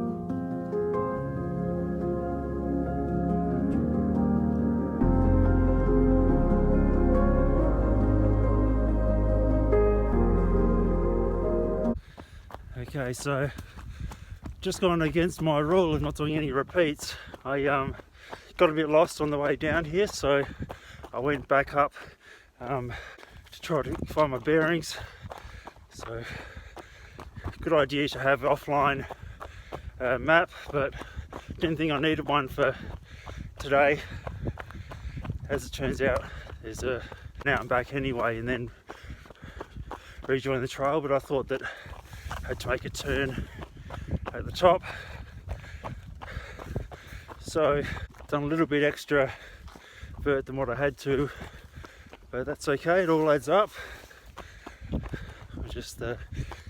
you. Okay, so just gone against my rule of not doing any repeats. I got a bit lost on the way down here, so I went back up to try to find my bearings. So good idea to have offline map, but didn't think I needed one for today. As it turns out, there's an out and back anyway, and then rejoin the trail, but I thought that I had to make a turn at the top, so done a little bit extra vert than what I had to, but that's okay, it all adds up. I'll just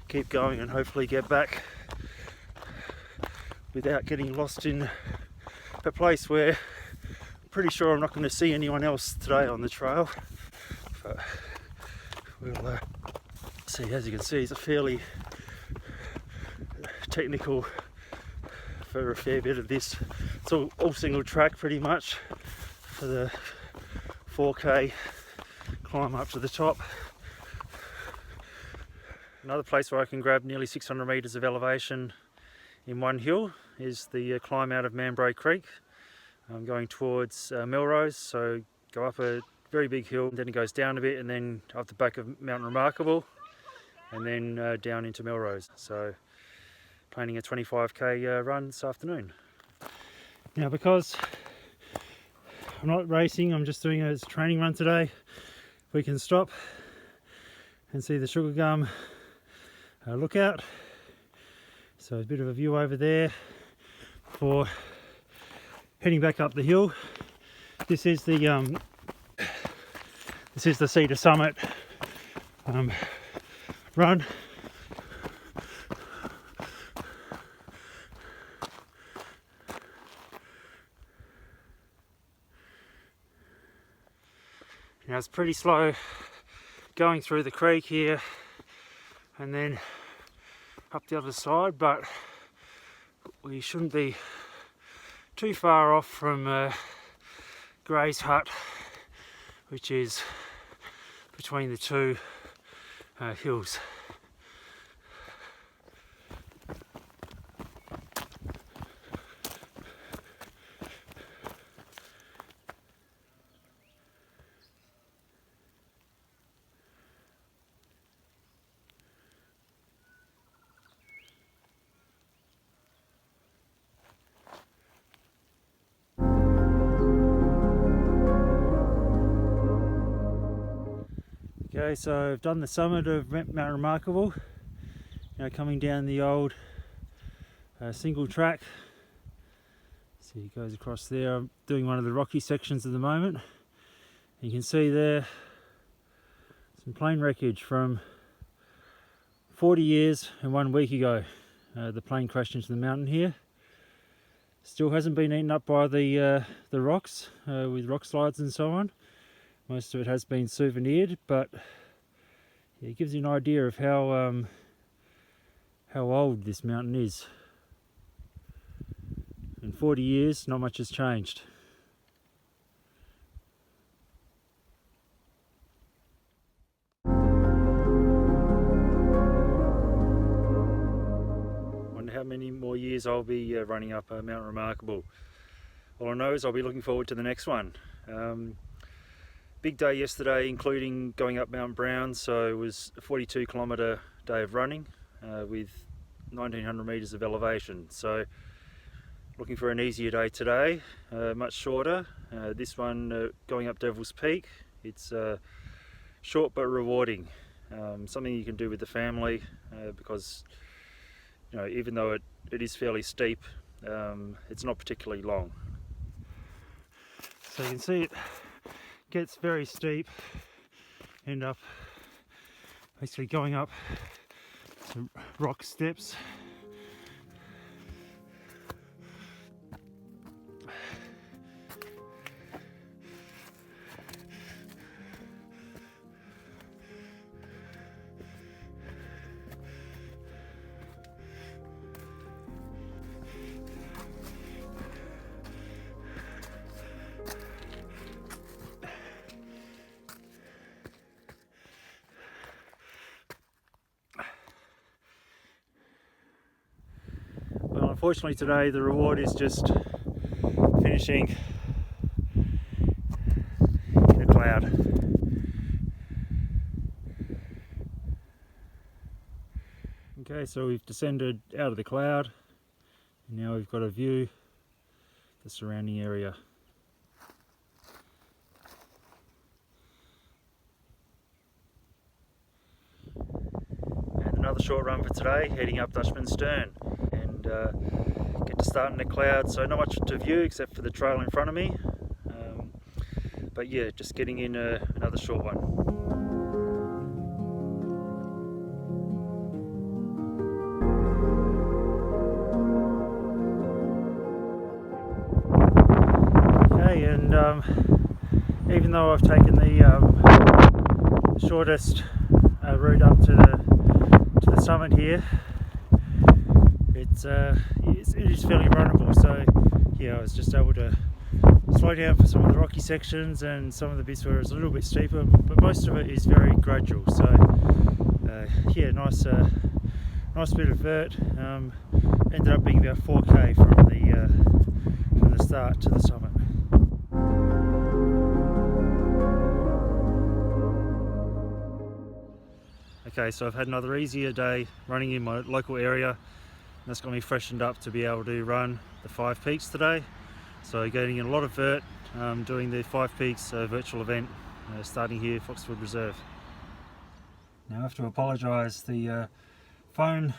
keep going and hopefully get back without getting lost in a place where I'm pretty sure I'm not going to see anyone else today on the trail. But we'll see. As you can see, it's a fairly technical for a fair bit of this. It's all single track pretty much for the 4K climb up to the top. Another place where I can grab nearly 600 metres of elevation in one hill is the climb out of Manbray Creek. I'm going towards Melrose, so go up a very big hill, then it goes down a bit, and then up the back of Mount Remarkable, and then down into Melrose. So planning a 25k run this afternoon. Now, because I'm not racing, I'm just doing it as a training run today, we can stop and see the Sugar Gum lookout. So a bit of a view over there before heading back up the hill. This is the Cedar Summit run. Now it's pretty slow going through the creek here and then up the other side, but we shouldn't be too far off from Gray's hut, which is between the two hills. Okay, so I've done the summit of Mount Remarkable, now coming down the old single track. See, it goes across there. I'm doing one of the rocky sections at the moment. You can see there some plane wreckage from 40 years and 1 week ago. The plane crashed into the mountain here. Still hasn't been eaten up by the rocks with rock slides and so on. Most of it has been souvenired, but yeah, it gives you an idea of how old this mountain is. In 40 years, not much has changed. Wonder how many more years I'll be running up Mount Remarkable. All I know is I'll be looking forward to the next one. Big day yesterday, including going up Mount Brown, so it was a 42 kilometre day of running with 1900 metres of elevation. So looking for an easier day today, much shorter. This one going up Devil's Peak. It's short but rewarding. Something you can do with the family because, you know, even though it is fairly steep, it's not particularly long. So you can see it gets very steep, end up basically going up some rock steps. Unfortunately today the reward is just finishing in a cloud. Okay, so we've descended out of the cloud and now we've got a view of the surrounding area. And another short run for today, heading up Dutchman Stern, and get to start in the cloud, so not much to view except for the trail in front of me, but yeah, just getting in another short one. Okay, and even though I've taken the shortest route up to the summit here, it is fairly runnable. So yeah, I was just able to slow down for some of the rocky sections and some of the bits where it's a little bit steeper, but most of it is very gradual. So yeah, nice bit of vert. Ended up being about 4k from the start to the summit. Okay, so I've had another easier day running in my local area. That's got me freshened up to be able to run the 5 peaks today. So getting in a lot of vert, doing the 5 peaks virtual event, starting here, Foxwood Reserve. Now I have to apologise, the phone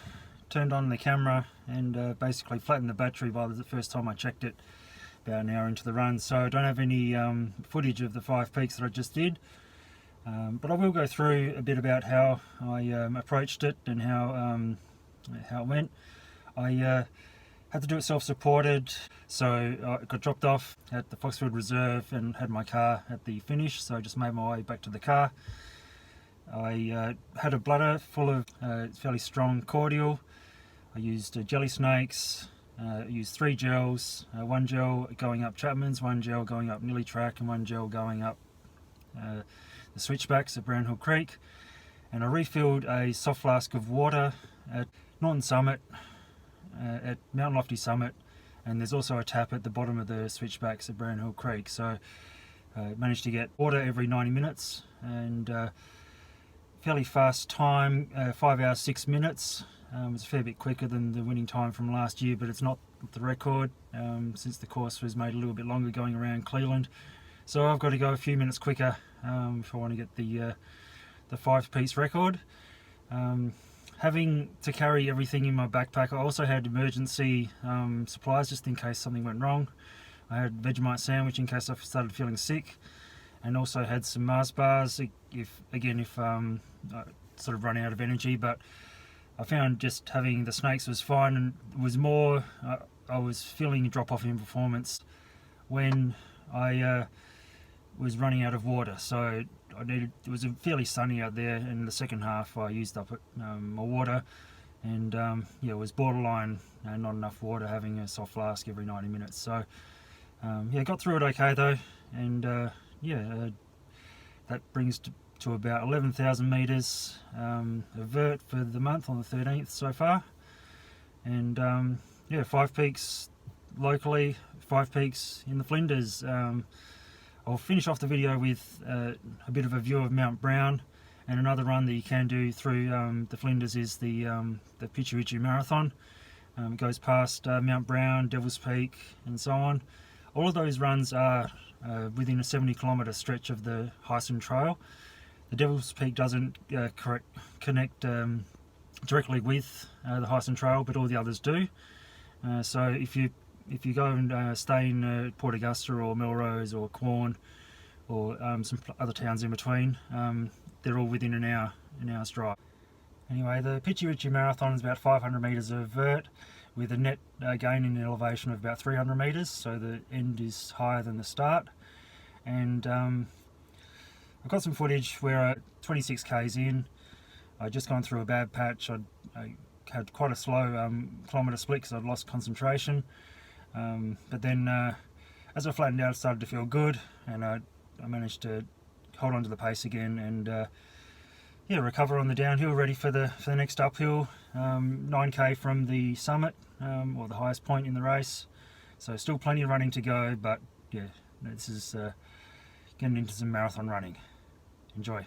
turned on the camera and basically flattened the battery by the first time I checked it about an hour into the run. So I don't have any footage of the 5 peaks that I just did. But I will go through a bit about how I approached it and how it went. I had to do it self-supported, so I got dropped off at the Foxwood Reserve and had my car at the finish, so I just made my way back to the car. I had a bladder full of fairly strong cordial. I used jelly snakes, I used 3 gels, 1 gel going up Chapman's, 1 gel going up Nilly Track, and 1 gel going up the switchbacks at Brown Hill Creek, and I refilled a soft flask of water at Norton Summit, at Mountain Lofty Summit, and there's also a tap at the bottom of the switchbacks at Brown Hill Creek. So I managed to get water every 90 minutes and fairly fast time, 5 hours 6 minutes. It was a fair bit quicker than the winning time from last year, but it's not the record since the course was made a little bit longer going around Cleveland. So I've got to go a few minutes quicker if I want to get the 5-piece record. Having to carry everything in my backpack, I also had emergency supplies just in case something went wrong. I had Vegemite sandwich in case I started feeling sick, and also had some Mars bars if I sort of run out of energy. But I found just having the snakes was fine, and it was more I was feeling a drop off in performance when I was running out of water. So it was fairly sunny out there, and in the second half I used up my water, and yeah, it was borderline not enough water, having a soft flask every 90 minutes. So yeah, got through it okay though, and yeah, that brings to about 11,000 metres of vert for the month on the 13th so far. And yeah, 5 peaks locally, 5 peaks in the Flinders. I'll finish off the video with a bit of a view of Mount Brown, and another run that you can do through the Flinders is the Pitchy Ritchie Marathon. It goes past Mount Brown, Devil's Peak and so on. All of those runs are within a 70-kilometre stretch of the Hyson Trail. The Devil's Peak doesn't connect directly with the Hyson Trail, but all the others do. So if you go and stay in Port Augusta or Melrose or Quorn or some other towns in between, they're all within an hour's drive. Anyway, the Pitchy Ritchie Marathon is about 500 metres of vert with a net gain in elevation of about 300 metres, so the end is higher than the start. And I've got some footage where 26 k's in, I'd just gone through a bad patch. I had quite a slow kilometre split because I'd lost concentration. But then as I flattened out, it started to feel good, and I managed to hold on to the pace again and yeah, recover on the downhill, ready for the next uphill. 9k from the summit, or the highest point in the race. So still plenty of running to go, but yeah, this is getting into some marathon running. Enjoy.